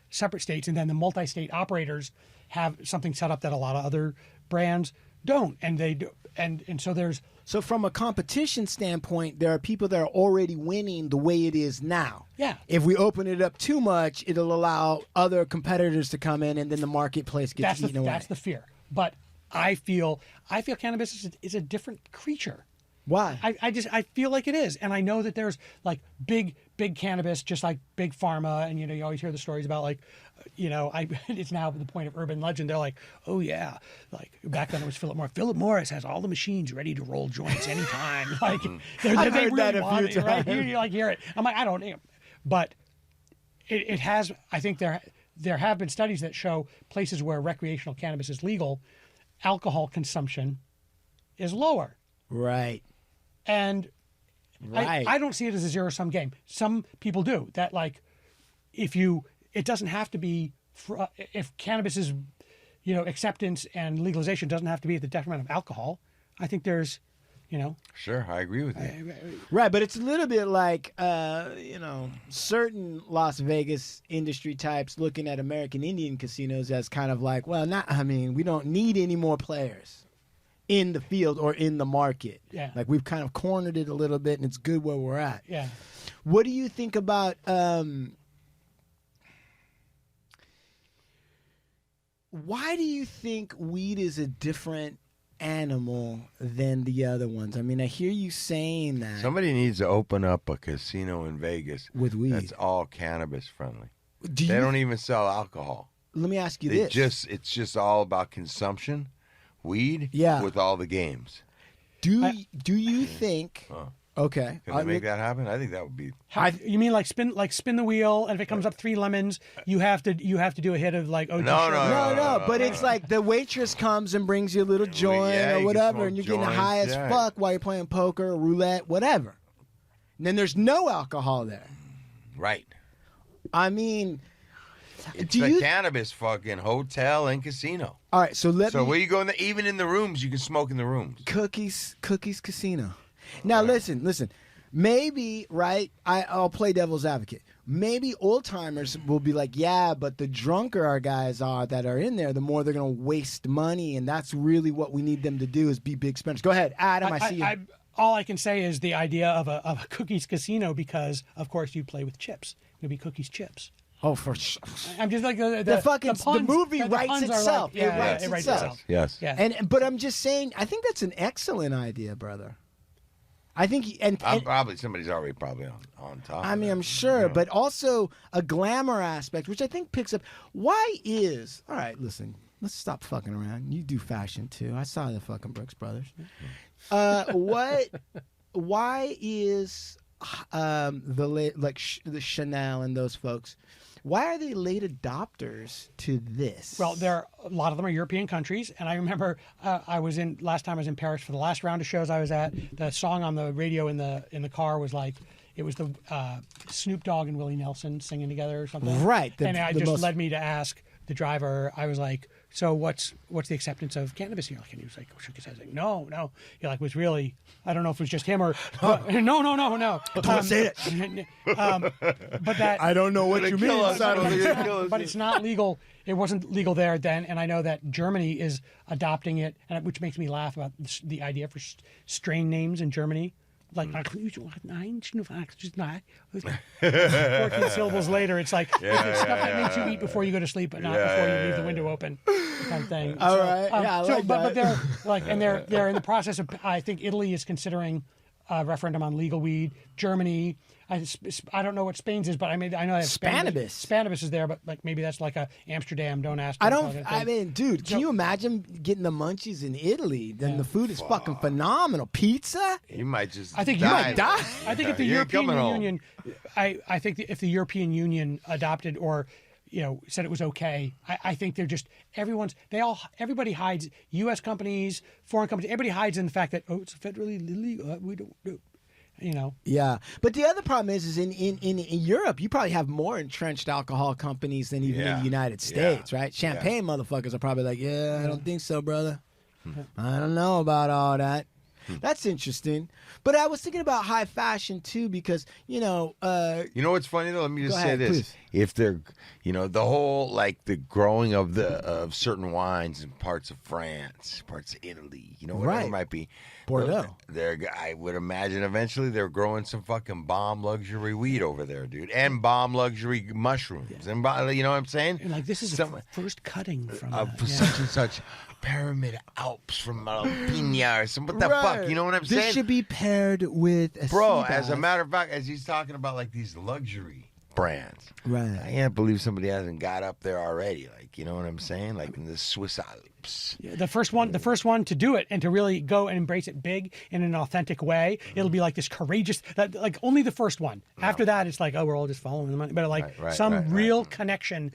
separate states, and then the multi-state operators have something set up that a lot of other brands don't, and they do, and so there's. So from a competition standpoint, there are people that are already winning the way it is now. Yeah. If we open it up too much, it'll allow other competitors to come in, and then the marketplace gets eaten away. That's the fear. But I feel cannabis is a different creature. Why? I feel like it is, and I know that there's like big cannabis, just like big pharma, and you always hear the stories about like, it's now the point of urban legend. They're like, oh yeah, like back then it was Philip Morris. Philip Morris has all the machines ready to roll joints anytime. Like I've heard that a few times. Right? You like hear it. I'm like, I don't, but it has. I think there have been studies that show places where recreational cannabis is legal, alcohol consumption is lower. Right. And Right. I don't see it as a zero-sum game. Some people do. That like, it doesn't have to be, if cannabis is, acceptance and legalization doesn't have to be at the detriment of alcohol. I think there's, Sure, I agree with you. Right, but it's a little bit like, certain Las Vegas industry types looking at American Indian casinos as kind of like, well, we don't need any more players in the field or in the market. Yeah. Like we've kind of cornered it a little bit, and it's good where we're at. Yeah. What do you think about why do you think weed is a different animal than the other ones? I mean, I hear you saying that. Somebody needs to open up a casino in Vegas with weed that's all cannabis friendly. They don't even sell alcohol. Let me ask you this. It's just all about consumption, weed, Yeah. with all the games. Do you think? Okay, Can they make that happen? I think that would be. You mean like spin the wheel, and if it comes up 3 lemons, you have to do a hit of like OG. No. But it's like the waitress comes and brings you a little joint or whatever, and you're getting high as fuck while you're playing poker, roulette, whatever. And then there's no alcohol there. Right. I mean, It's a cannabis fucking hotel and casino. All right, so where you go even in the rooms, you can smoke in the rooms. Cookies Casino. Now listen. Maybe, right, I'll play devil's advocate. Maybe old timers will be like, yeah, but the drunker our guys are that are in there, the more they're going to waste money, and that's really what we need them to do is be big spenders. Go ahead, Adam, I see you. All I can say is the idea of a Cookies Casino, because, of course, you play with chips. It'll be Cookies Chips. Oh, for sure. I'm just like the movie writes itself. It writes itself. Yes. Yeah. But I'm just saying, I think that's an excellent idea, brother. I think, and somebody's already on top. I mean, I'm sure, but also a glamour aspect, which I think picks up. All right, listen, let's stop fucking around. You do fashion too. I saw the fucking Brooks Brothers. Why is the Chanel and those folks? Why are they late adopters to this? Well, a lot of them are European countries, and I remember last time I was in Paris for the last round of shows I was at. The song on the radio in the car was like, it was the Snoop Dogg and Willie Nelson singing together or something. Right. And it just led me to ask the driver. I was like, so what's the acceptance of cannabis here? And he was like, shook his head. I was like, no. He was really, I don't know if it was just him or no. Don't say it. But that I don't know what you mean. But it's not legal. It wasn't legal there then, and I know that Germany is adopting it, which makes me laugh about the idea for strain names in Germany. Like 14 syllables later, it's like it's stuff that makes you eat before you go to sleep, but not before you leave the window open, kind of thing. All right, I like that. But they're like, and they're in the process of. I think Italy is considering a referendum on legal weed. Germany, I don't know what Spain's is, but I know that Spanibus is there, but like maybe that's like a Amsterdam. Don't ask. I mean, dude, can you imagine getting the munchies in Italy? Then the food is fucking phenomenal. Pizza? You might just. I think you might die. I think if the European Union, I think if the European Union adopted or said it was okay. I think they're just everybody hides. U.S. companies, foreign companies, everybody hides in the fact that it's federally illegal. We don't do. Yeah, but the other problem is in Europe, you probably have more entrenched alcohol companies than even in the United States, right? Champagne motherfuckers are probably like, I don't think so, brother. I don't know about all that. That's interesting. But I was thinking about high fashion too, because you know what's funny though? Let me just say this: please. if they're, the whole the growing of certain wines in parts of France, parts of Italy, whatever it might be, Bordeaux. I would imagine eventually they're growing some fucking bomb luxury weed over there, dude, and bomb luxury mushrooms, and you know what I'm saying? And this is the first cutting from such and such. Pyramid Alps from Alpina or some what the fuck, you know what I'm saying? This should be paired with a bro. sea As a bass. matter of fact, as he's talking about these luxury brands, Right. I can't believe somebody hasn't got up there already. You know what I'm saying? In the Swiss Alps. Yeah, the first one to do it and to really go and embrace it big in an authentic way. It'll be this courageous, only the first one. No. After that, it's we're all just following the money. But some real connection.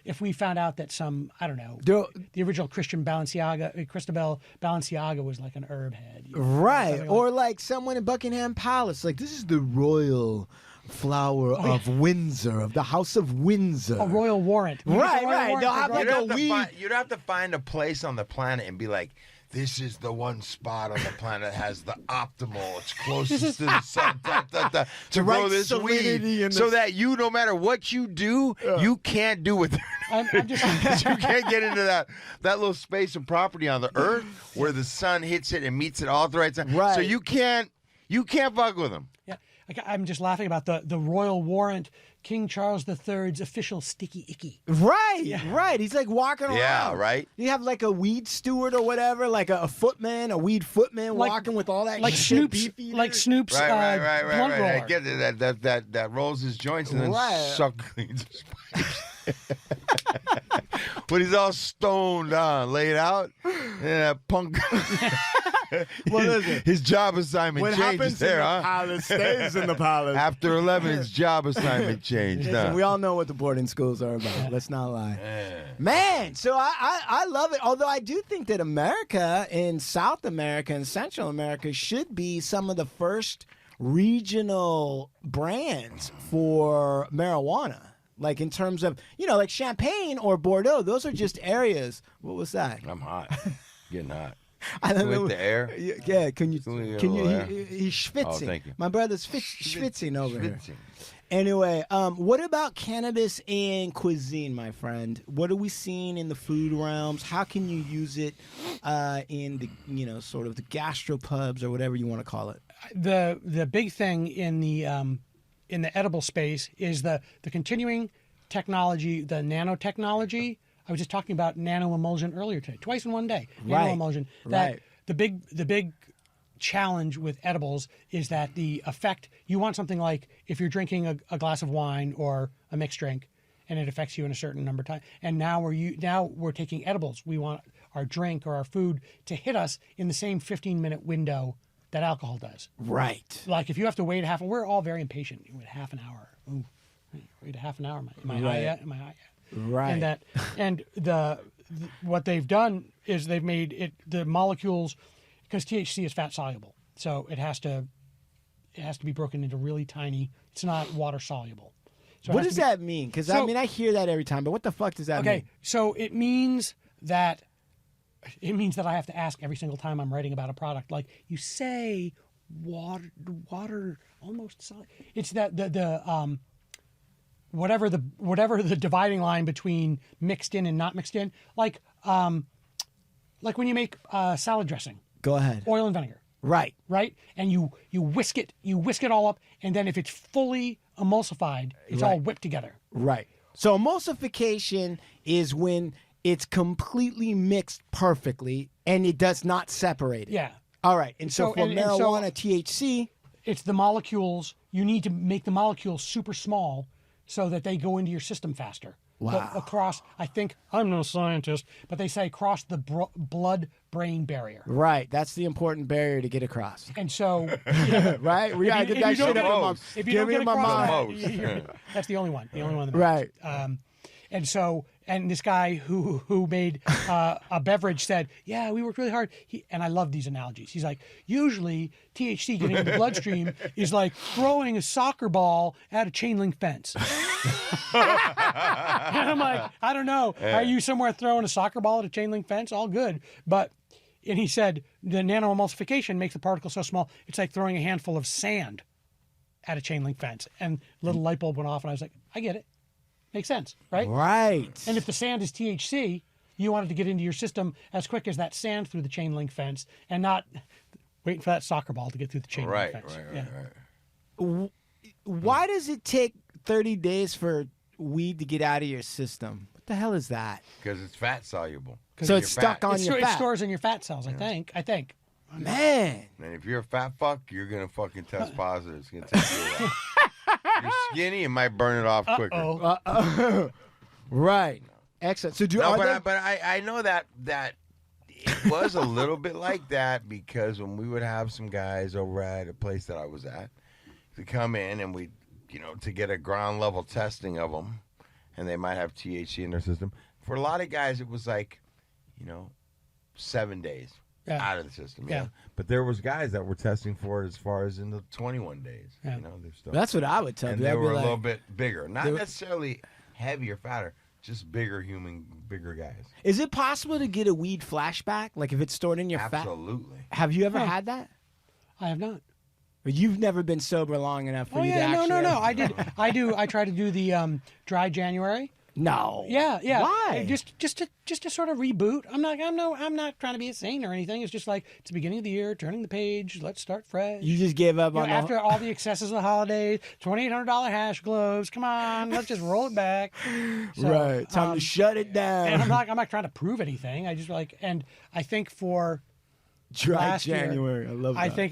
If we found out that some, I don't know, the original Cristobal Balenciaga was an herb head. Right. Or someone in Buckingham Palace. This is the royal flower of Windsor, of the House of Windsor. A royal warrant. Right. They'll have a weed. You'd have to find a place on the planet and be like, this is the one spot on the planet that has the optimal, it's closest to the sun, to grow this weed, so that no matter what you do, you can't do with it. I'm just, you can't get into that little space of property on the earth where the sun hits it and meets it all at the right time. Right. So you can't fuck with them. Yeah. I'm just laughing about the royal warrant, King Charles III's official sticky icky. Right. He's walking around. Yeah, right. You have a weed steward or whatever, a footman, a weed footman walking with all that shit. Snoop's right. blunt roller. I get it. That rolls his joints and then cleans his pipes. But he's all stoned on, laid out. Yeah, punk. Well, listen, his job assignment what changes happens there, in huh? the palace stays in the palace. After 11, his job assignment changed. Listen, we all know what the boarding schools are about. Let's not lie. Man, so I love it. Although I do think that America and South America and Central America should be some of the first regional brands for marijuana. In terms of, Champagne or Bordeaux, those are just areas. What was that? I'm hot. Getting hot. I don't With know. the air? Yeah, can you air? he's schwitzing. Oh, thank you. My brother's schwitzing over here. Anyway, what about cannabis and cuisine, my friend? What are we seeing in the food realms? How can you use it in the, sort of the gastropubs or whatever you want to call it? The big thing in the edible space is the continuing technology, the nanotechnology. I was just talking about nano-emulsion earlier today, twice in one day. Nano-emulsion. The big challenge with edibles is that the effect, you want something like if you're drinking a glass of wine or a mixed drink and it affects you in a certain number of times. And now we're taking edibles. We want our drink or our food to hit us in the same 15-minute window that alcohol does. Right. If you have to wait we're all very impatient. You wait half an hour. Ooh, wait a half an hour. Am I high yet? Am I high yet? Right. And what they've done is they've made it the molecules, because THC is fat soluble, so it has to be broken into really tiny. It's not water soluble. So what does that mean? Because I hear that every time, but what the fuck does that mean? Okay, so it means that I have to ask every single time I'm writing about a product. You say water almost solid. It's that the whatever the dividing line between mixed in and not mixed in, like when you make salad dressing. Go ahead. Oil and vinegar. Right. And you whisk it all up, and then if it's fully emulsified, it's all whipped together. Right. So emulsification is when it's completely mixed perfectly and it does not separate it. Yeah. All right. And so for marijuana, THC, it's the molecules. You need to make the molecules super small so that they go into your system faster. Wow. Across, I think, I'm no scientist, but they say across the blood-brain barrier. Right. That's the important barrier to get across. And so... right? We got to get that shit up in my... If you don't get across that, that's the only one. The only one. Right. And this guy who made a beverage said, yeah, we worked really hard. And I love these analogies. He's like, usually THC getting in the bloodstream is like throwing a soccer ball at a chain link fence. And I'm like, I don't know. Are you somewhere throwing a soccer ball at a chain link fence? All good. And he said the nanoemulsification makes the particle so small, it's like throwing a handful of sand at a chain link fence. And little light bulb went off, and I was like, I get it. Makes sense, right? Right. And if the sand is THC, you want it to get into your system as quick as that sand through the chain link fence, and not waiting for that soccer ball to get through the chain link fence. Right. Why does it take 30 days for weed to get out of your system? What the hell is that? Because it's fat soluble. So it's stuck on your It fat. stores in your fat cells, I think. Man. And if you're a fat fuck, you're gonna fucking test positive. It's gonna take you a while. You're skinny, it might burn it off quicker. Right. Excellent. So I know that it was a little bit like that, because when we would have some guys over at a place that I was at to come in and we, to get a ground level testing of them, and they might have THC in their system. For a lot of guys, it was like, 7 days out of the system. Yeah. But there was guys that were testing for it as far as in the 21 days. Yeah. They're still, that's what I would tell and you. they I'd be were a like, little bit bigger, not necessarily heavier, fatter, just bigger guys. Is it possible to get a weed flashback? Like if it's stored in your fat? Absolutely. Have you ever had that? I have not. Or you've never been sober long enough for you to actually... No. I try to do the dry January. No. Yeah. Why? Just to sort of reboot. I'm not trying to be a saint or anything. It's just like it's the beginning of the year, turning the page. Let's start fresh. You just gave up on after all the excesses of the holidays. $2,800 hash globes. Come on, let's just roll it back. So, right. Time to shut it down. And I'm not trying to prove anything. I just and I think for dry last January. year, I love that. I think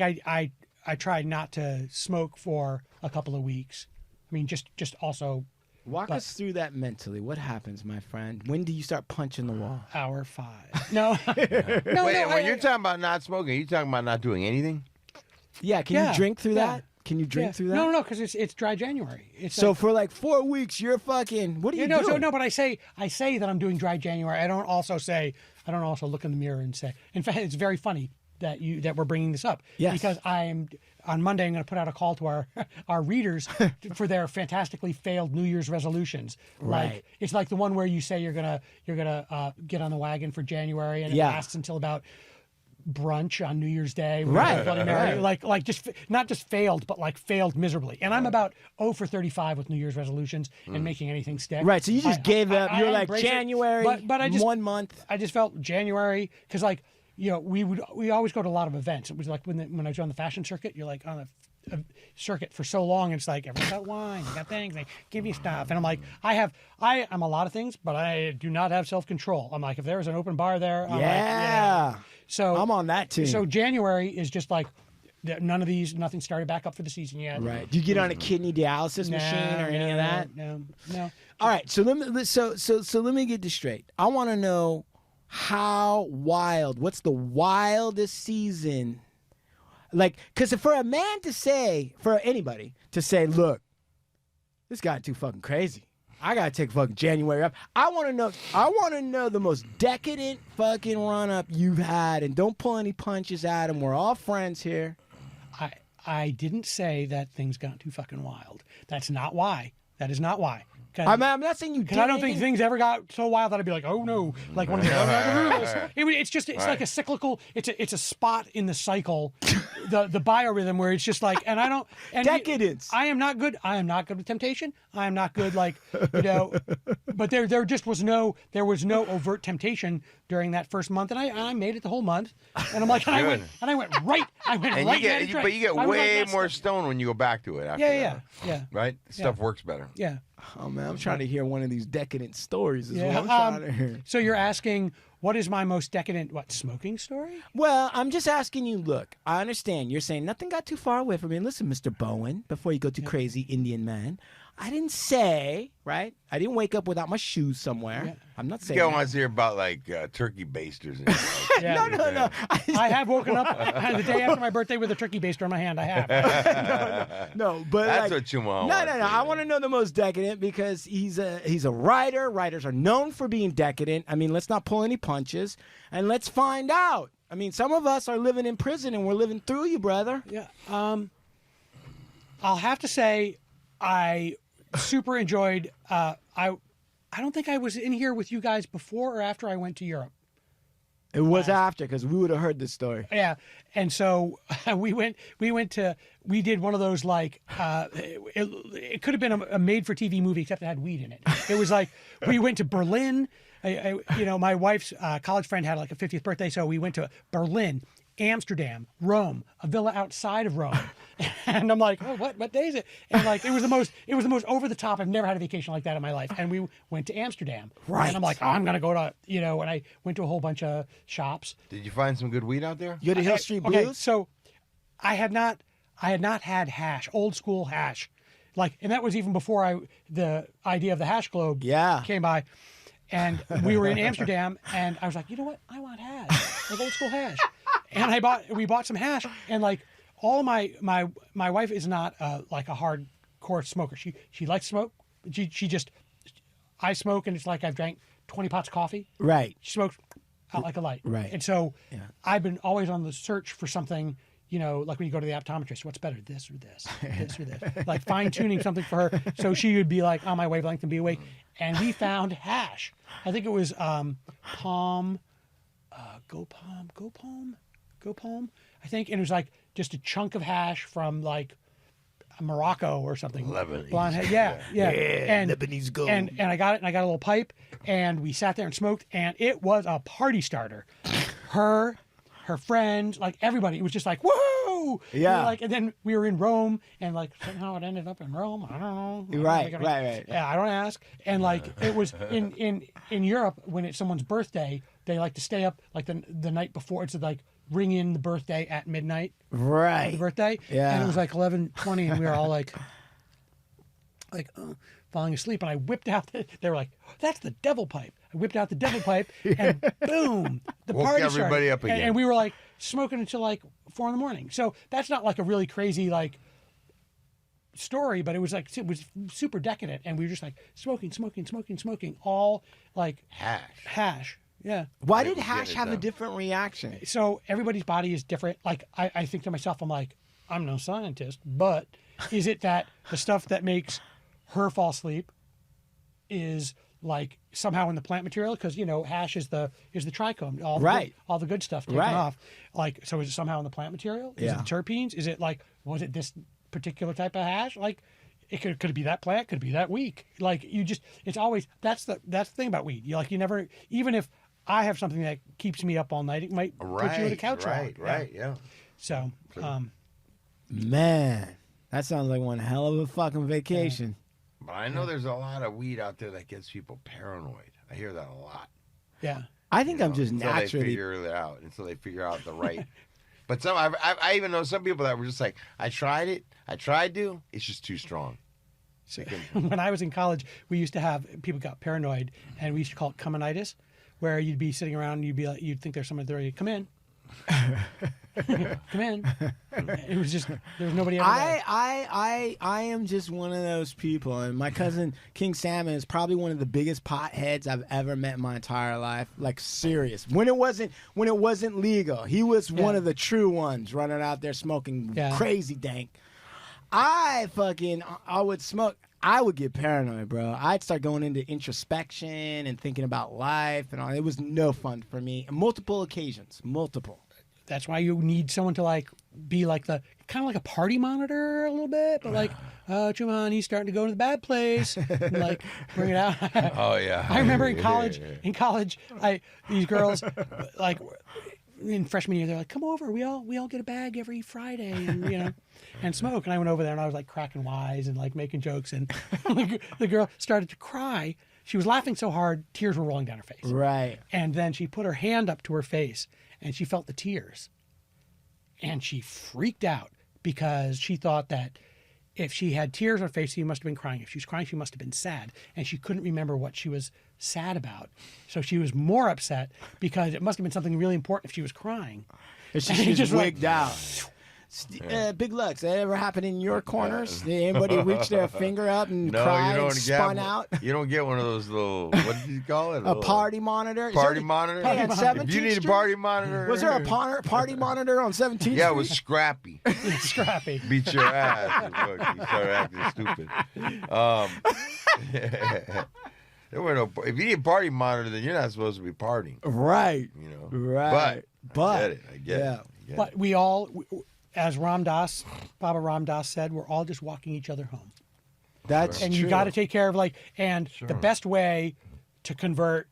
I tried not to smoke for a couple of weeks. I mean, just also. Walk us through that mentally. What happens, my friend? When do you start punching the wall? Hour 5. No. When you're talking about not smoking, are you talking about not doing anything? Yeah. Can you drink through that? Can you drink through that? No, because it's dry January. So for like 4 weeks, you're fucking. What are you doing? But I say that I'm doing dry January. I don't also look in the mirror and say. In fact, it's very funny that we're bringing this up. Yes. Because on Monday I'm going to put out a call to our readers for their fantastically failed New Year's resolutions. Right. Like it's like the one where you say you're gonna get on the wagon for January, and it lasts until about brunch on New Year's Day. Right. Bloody Mary. Like just not just failed, but like failed miserably. And I'm about 0 for 35 with New Year's resolutions and making anything stick. Right. So you just gave up. You're like January, but I just 1 month. I just felt January because we always go to a lot of events. It was like when I was on the fashion circuit, you're like on a circuit for so long, and it's like everyone's got wine, you got things, they give you stuff, and I'm like, I'm a lot of things, but I do not have self-control. I'm like, if there's an open bar there, I'm like, so I'm on that team. So January is just like nothing started back up for the season yet. Right. Do you get on a kidney dialysis machine or any of that? No. All right. So let me get this straight. I want to know. How wild? What's the wildest season? Like, because for a man to say, for anybody to say, look, this got too fucking crazy. I gotta take fucking January up. I want to know the most decadent fucking run up you've had, and don't pull any punches at him. We're all friends here. I didn't say that things got too fucking wild. That's not why. That is not why. I'm not saying you did. Because I don't think things ever got so wild that I'd be like, oh no, like one of the it's like a cyclical. It's a spot in the cycle, the biorhythm where it's just like, and I don't decadence. I am not good. I am not good with temptation. I am not good, but there was no overt temptation during that first month, and I made it the whole month, and I'm like, I went right. But you get way more stoned when you go back to it. After yeah. Right, stuff works better. Yeah. Oh man, I'm trying to hear one of these decadent stories. Is what I'm trying to hear. So you're asking, what is my most decadent smoking story? Well, I'm just asking you. Look, I understand you're saying nothing got too far away from me. Listen, Mr. Bowen, before you go too crazy, Indian man, I didn't say, right? I didn't wake up without my shoes somewhere. Yeah. I'm not This saying guy that. wants to hear about like turkey basters. And shit. Yeah. No. I have woken up the day after my birthday with a turkey baster in my hand. I have. No, but That's like, what Chumahan No. wants to I hear. want to know the most decadent because he's a writer. Writers are known for being decadent. I mean, let's not pull any punches, and let's find out. I mean, some of us are living in prison, and we're living through you, brother. Yeah. I'll have to say, I super enjoyed. I don't think I was in here with you guys before or after I went to Europe. It was after because we would have heard this story. Yeah, and so we did one of those like it could have been a made-for-TV movie except it had weed in it. It was like we went to Berlin. My wife's college friend had like a 50th birthday, so we went to Berlin, Amsterdam, Rome, a villa outside of Rome, and I'm like, oh, what day is it? And like it was the most over the top. I've never had a vacation like that in my life. And we went to Amsterdam, Right. And I'm like, oh, I'm gonna go to and I went to a whole bunch of shops. Did you find some good weed out there? You go to Hill Street Okay, Blues? so I had not had hash, old school hash, like, and that was even before the idea of the hash globe came by. And we were in Amsterdam, and I was like, you know what? I want hash, like old school hash. And we bought some hash, and like all my wife is not like a hardcore smoker. She likes to smoke. I smoke, and it's like I've drank 20 pots of coffee. Right. She smokes out like a light. Right. And so I've been always on the search for something. Like when you go to the optometrist, what's better, this or this, this or this? Like fine tuning something for her, so she would be like on my wavelength and be awake. And we found hash. I think it was Palm, Go Palm. I think, and it was like just a chunk of hash from like Morocco or something. Lebanese. Blonde hair. Yeah. And Lebanese gold. And I got it, and I got a little pipe, and we sat there and smoked, and it was a party starter. Her friends, like everybody, it was just like, woo! Yeah. And then we were in Rome, and like somehow it ended up in Rome. I don't know. Right. Yeah, I don't ask. And like it was in Europe when it's someone's birthday, they like to stay up like the night before. It's like ring in the birthday at midnight. Right. The birthday. Yeah. And it was like 11:20, and we were all like falling asleep. And I whipped out. They were like, "That's the devil pipe." I whipped out the devil pipe, and boom, the Woke party everybody started. up again. And we were like smoking until like 4 a.m. So that's not like a really crazy like story, but it was super decadent, and we were just like smoking, all like hash. Yeah. Why They did would get hash it have a done. different reaction? So everybody's body is different. Like I think to myself, I'm like, I'm no scientist, but is it that the stuff that makes her fall asleep is like somehow in the plant material? Because hash is the trichome, all the good stuff taken off. Like, so is it somehow in the plant material? Is it the terpenes? Is it like, was it this particular type of hash? Like, it could it be that plant? Could it be that week? Like, it's always that's the thing about weed. You never, even if I have something that keeps me up all night, it might put you in a couch Right. log. Yeah. So, Man, that sounds like one hell of a fucking vacation. But I know there's a lot of weed out there that gets people paranoid. I hear that a lot. yeah. I think I'm just Until they naturally. figure it out. Until they figure out the right. But I even know some people that were just like, I tried it. I tried to. It's just too strong. So, when I was in college, we used to have people got paranoid, and we used to call it cuminitis, where you'd be sitting around and you'd think there's someone there. You'd come in. Come in. It was just there was nobody ever there. I am just one of those people, and my cousin King Salmon is probably one of the biggest potheads I've ever met in my entire life. Like serious. When it wasn't legal, he was one of the true ones running out there smoking crazy dank. I would smoke. I would get paranoid, bro. I'd start going into introspection and thinking about life and all. It was no fun for me. Multiple occasions. That's why you need someone to like be like the kind of like a party monitor a little bit, but like, Chumahan, he's starting to go to the bad place. And, like, bring it out. Oh yeah. I remember in college, these girls, like in freshman year, they're like, "Come over, we all get a bag every Friday, and and smoke." And I went over there, and I was like cracking wise and like making jokes, and the girl started to cry. She was laughing so hard, tears were rolling down her face. Right. And then she put her hand up to her face, and she felt the tears, and she freaked out because she thought that if she had tears on her face, she must have been crying. If she was crying, she must have been sad. And she couldn't remember what she was sad about. So she was more upset because it must have been something really important if she was crying. And she just wigged out. Big Lux, that ever happened in your corners? Did anybody reach their finger up and cry and spun out? You don't get one of those little, what did you call it? A party monitor? Party monitor? Hey, at 17th If you need a Street? party monitor. Was there a party monitor on 17th Street? Yeah, it was Scrappy. Scrappy. Beat your ass. Look, you started acting stupid. There were no. If you need a party monitor, then you're not supposed to be partying. Right. You know. Right. But I get it. But we all, as Baba Ram Dass said, we're all just walking each other home. That's And true. you got to take care of the best way to convert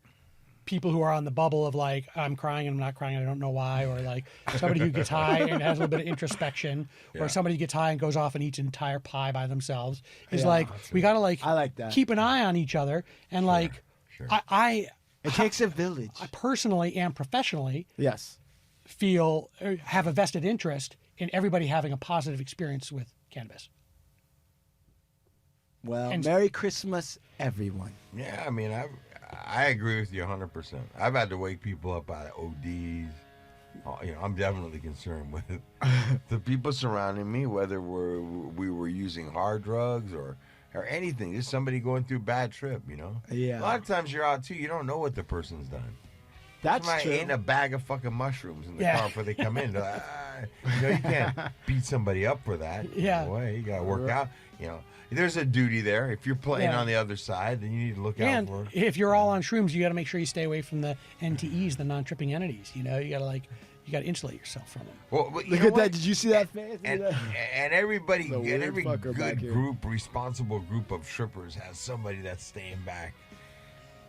people who are on the bubble of like, I'm crying and I'm not crying, I don't know why, or like somebody who gets high and has a little bit of introspection, or somebody who gets high and goes off and eats an entire pie by themselves. Is like, we got to I like that. keep an eye on each other. And it takes a village. I personally and professionally Yes. have a vested interest in everybody having a positive experience with cannabis. Well, And- Merry Christmas, everyone. Yeah, I mean, I agree with you 100%. I've had to wake people up out of ODs. I'm definitely concerned with the people surrounding me, whether we were using hard drugs or anything. Just somebody going through a bad trip, you know? Yeah. A lot of times you're out, too. You don't know what the person's done. That's Somebody true. ate a bag of fucking mushrooms in the Yeah. car before they come in. You can't beat somebody up for that. Yeah. Boy, you got to work out. There's a duty there. If you're playing Yeah. on the other side, then you need to look out And for it. if you're all on shrooms, you got to make sure you stay away from the NTEs, the non-tripping entities. You got to insulate yourself from them. Well, but you Look know at what? that. Did you see that face? And everybody, The and weird every fucker back good here. group, responsible group of strippers has somebody that's staying back,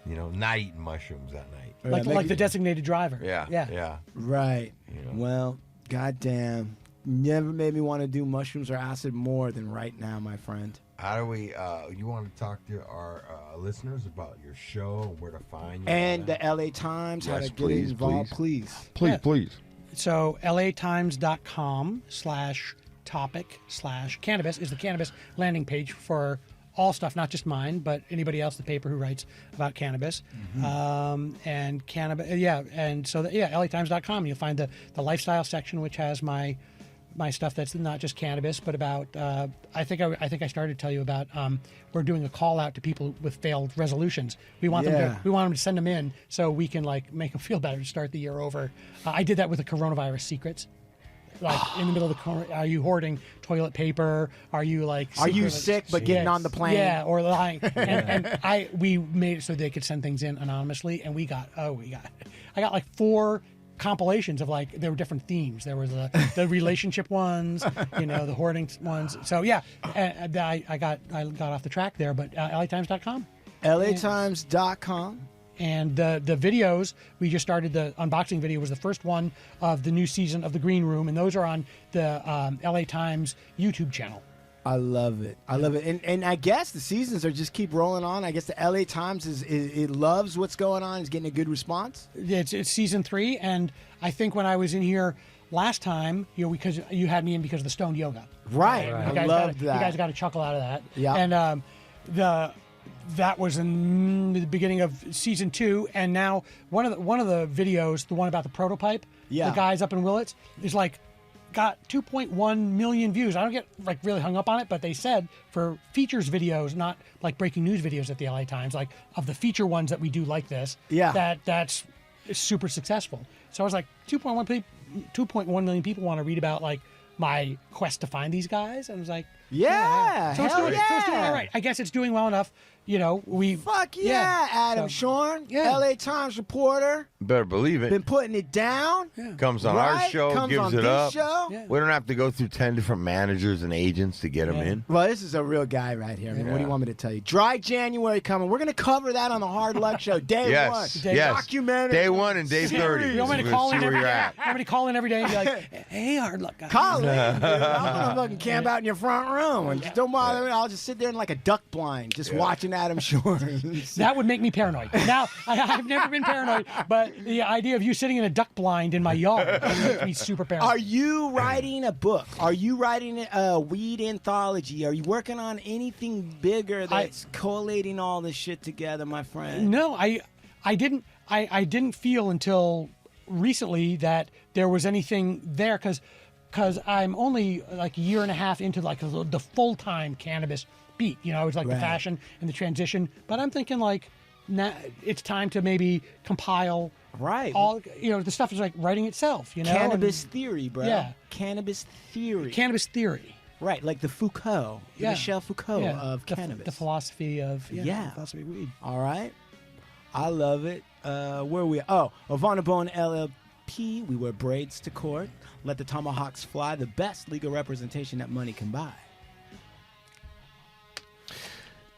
not eating mushrooms that night. Like the designated driver. Yeah. Right. You know. Well, goddamn. Never made me want to do mushrooms or acid more than right now, my friend. How do we, you want to talk to our listeners about your show, where to find you? And the LA Times, how Yes, to get please, involved, please. Please. So latimes.com/topic/cannabis is the cannabis landing page for all stuff, not just mine, but anybody else, the paper who writes about cannabis. And cannabis, and so latimes.com, you'll find the lifestyle section, which has my stuff that's not just cannabis, but about I think I started to tell you about we're doing a call out to people with failed resolutions. We want them to send them in so we can make them feel better to start the year over. I did that with the coronavirus secrets. In the middle of are you hoarding toilet paper? Are you Are you sick but getting on the plane? Yeah, or lying. and we made it so they could send things in anonymously, and I got 4 compilations of there were different themes. There was the relationship ones, the hoarding ones. So I got off the track there, but LATimes.com. LATimes.com. And the videos, we just started the unboxing video, was the first one of the new season of The Green Room, and those are on the LA Times YouTube channel. I love it. And I guess the seasons are just keep rolling on. I guess the LA Times it loves what's going on. It's getting a good response. It's season 3, and I think when I was in here last time, because you had me in because of the stoned yoga. Right. I loved that. You guys got a chuckle out of that. Yeah. And that was in the beginning of season 2, and now one of the videos, the one about the prototype, the guys up in Willits, is got 2.1 million views. I don't get really hung up on it, but they said for features videos, not breaking news videos at the LA Times, of the feature ones that we do like this, that's super successful. So I was 2.1 million people want to read about my quest to find these guys, and I was So it's doing all right. I guess it's doing well enough. Fuck yeah, Adam Tschorn, LA Times reporter. Better believe it. Been putting it down. Comes on our show, Comes gives on it this up. show. Yeah. We don't have to go through 10 different managers and agents to get them in. Well, this is a real guy right here. What do you want me to tell you? Dry January coming. We're going to cover that on the Hard Luck Show. Day one. Documentary. Day 1 and day 30. You want me to We'll call see in where every you're day? at. You want me to call in every day and be like, "Hey, Hard Luck guy." Call it. I'm going to fucking camp out in your front room. own. Just don't bother me. I'll just sit there in like a duck blind, just watching Adam Tschorn. That would make me paranoid. Now, I've never been paranoid, but the idea of you sitting in a duck blind in my yard makes me super paranoid. Are you writing a book? Are you writing a weed anthology? Are you working on anything bigger that's collating all this shit together, my friend? No, I didn't feel until recently that there was anything there because I'm only like a year and a half into like the full-time cannabis beat. You know, I was like the fashion and the transition, but I'm thinking like now it's time to maybe compile all, you know, the stuff is like writing itself, you know. Cannabis theory, bro. Yeah. Cannabis theory. Cannabis theory. Right, like the Foucault, the Michel Foucault of cannabis. The philosophy of philosophy of weed. All right. I love it. Where are we? Oh, Avonabone LLP. We wear braids to court. Let the tomahawks fly. The best legal representation that money can buy.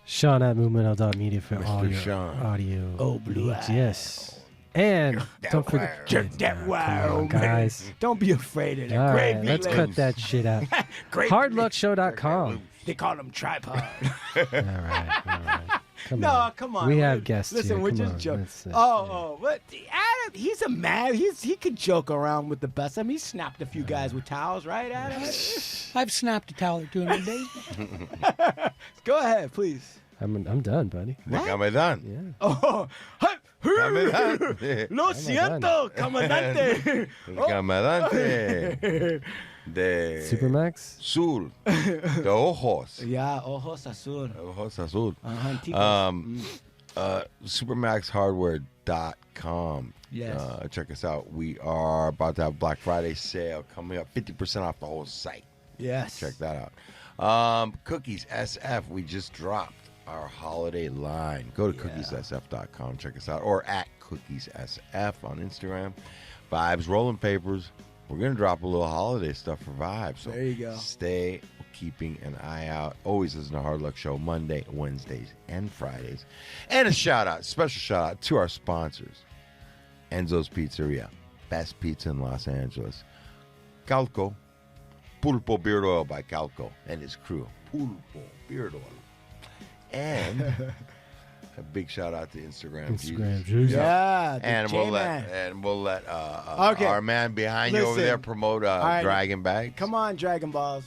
Sean at movemental.media for Mr. all your Sean. audio blue needs. eyes. Yes. And don't forget, Jerk that wire, come on, man. guys. Don't be afraid of that. All Great right, meat let's legs. cut that shit out. Great Hardluckshow.com. They call them tripod. All right. Come No, on. come on. We have guests Listen, here. we're Come just on. joking. Let's, But Adam, he's a man. He could joke around with the best. I mean, he snapped a few guys with towels, right, Adam? I've snapped a towel or two in a day. Go ahead, please. I'm done, buddy. I'm done. Yeah. Oh, I'm done. lo siento, comandante. Comandante de Supermax? Sur de Ojos. Yeah, ojos azul. Ojos Azul. Ticos. Supermaxhardware.com. Yes. Check us out. We are about to have Black Friday sale coming up, 50% off the whole site. Yes. Check that out. Cookies SF, we just dropped our holiday line. Go to cookiessf.com, check us out, or at cookiessf on Instagram. Vibes Rolling Papers. We're gonna drop a little holiday stuff for Vibes. So there you go. Stay keeping an eye out. Always listen to Hard Luck Show Monday, Wednesdays, and Fridays. And a special shout out to our sponsors. Enzo's Pizzeria, best pizza in Los Angeles. Calco, Pulpo Beard Oil by Calco and his crew. Pulpo Beard Oil. And a big shout out to Instagram Jesus. Yeah. And we'll let our man behind you over there promote Dragon Bags. Come on, Dragon Balls.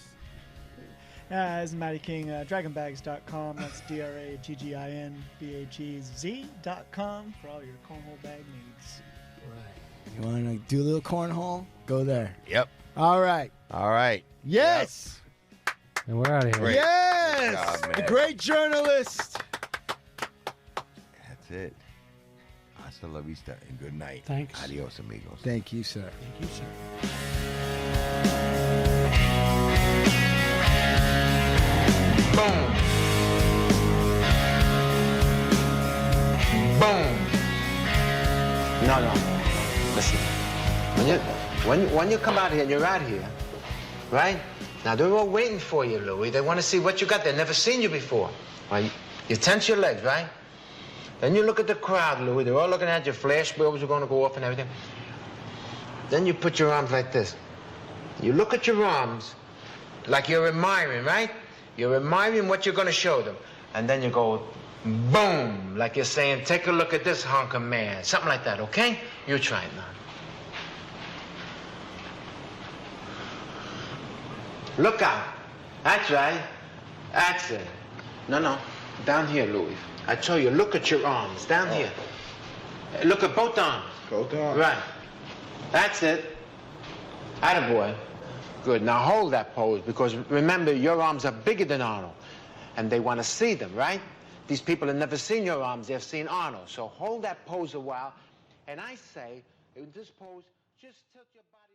This is Matty King, dragonbags.com. That's DRAGGINBAGZ.com for all your cornhole bag needs. Right. You want to do a little cornhole? Go there. Yep. All right. Yes. And we're out of here. Great. Yes. Good job, man. The great journalist. That's it. Hasta la vista and good night. Thanks. Adios, amigos. Thank you, sir. Thank you, sir. Boom. Boom. No. Listen. When you come out here and you're out here, right? Now they're all waiting for you, Louis. They want to see what you got. They've never seen you before. Right? You tense your legs, right? Then you look at the crowd, Louis. They're all looking at you. Flash bulbs are going to go off and everything. Then you put your arms like this. You look at your arms like you're admiring, right? You're admiring what you're going to show them. And then you go, boom, like you're saying, take a look at this hunk of man. Something like that, okay? You try it now. Look out. That's right. That's it. No. Down here, Louis. I told you, look at your arms. Down here. Look at both arms. Both arms. Right. That's it. Attaboy. Good. Now hold that pose, because remember, your arms are bigger than Arnold. And they want to see them, right? These people have never seen your arms. They've seen Arnold. So hold that pose a while. And I say, in this pose, just tilt your body.